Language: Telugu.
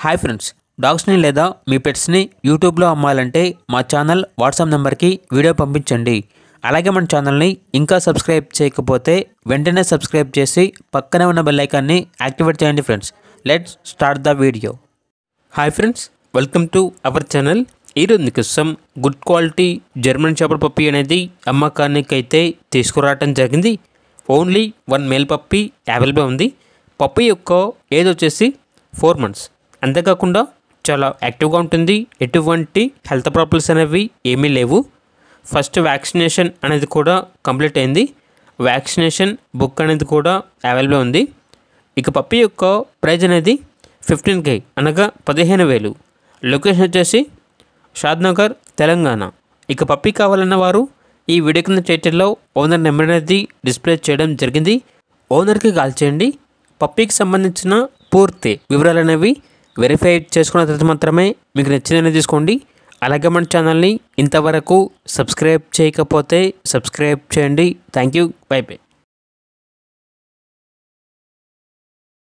హాయ్ ఫ్రెండ్స్, డాగ్స్ని లేదా మీ పెట్స్ని యూట్యూబ్లో అమ్మాలంటే మా ఛానల్ వాట్సాప్ నెంబర్కి వీడియో పంపించండి. అలాగే మన ఛానల్ని ఇంకా సబ్స్క్రైబ్ చేయకపోతే వెంటనే సబ్స్క్రైబ్ చేసి పక్కనే ఉన్న బెల్ ఐకాన్ని యాక్టివేట్ చేయండి. Friends, let's start the video. Hi friends, welcome to our channel. ఈరోజు మీకోసం good quality German shepherd puppy అనేది అమ్మకానికి అయితే తీసుకురావడం జరిగింది. ఓన్లీ 1 మేల్ పప్పీ అవైలబుల్ ఉంది. పప్పీ యొక్క ఏజ్ వచ్చేసి 4 months. అంతేకాకుండా చాలా యాక్టివ్గా ఉంటుంది. ఎటువంటి హెల్త్ ప్రాబ్లమ్స్ అనేవి ఏమీ లేవు. ఫస్ట్ వ్యాక్సినేషన్ అనేది కూడా కంప్లీట్ అయింది. వ్యాక్సినేషన్ బుక్ అనేది కూడా అవైలబుల్ ఉంది. ఇక పప్పీ యొక్క ప్రైజ్ అనేది 15K అనగా 15,000. లొకేషన్ వచ్చేసి షాద్నగర్, తెలంగాణ. ఇక పప్పీ కావాలన్న వారు ఈ వీడియో కింద టైటిల్లో ఓనర్ నెంబర్ అనేది డిస్ప్లే చేయడం జరిగింది. ఓనర్కి కాల్ చేయండి. పప్పీకి సంబంధించిన పూర్తి వివరాలు అనేవి వెరిఫై చేసుకున్న తర్వాత మాత్రమే మీకు నచ్చినవి తీసుకోండి. అలాగే మన ఛానల్ని ఇంతవరకు సబ్స్క్రైబ్ చేయకపోతే సబ్స్క్రైబ్ చేయండి. Thank you. By by.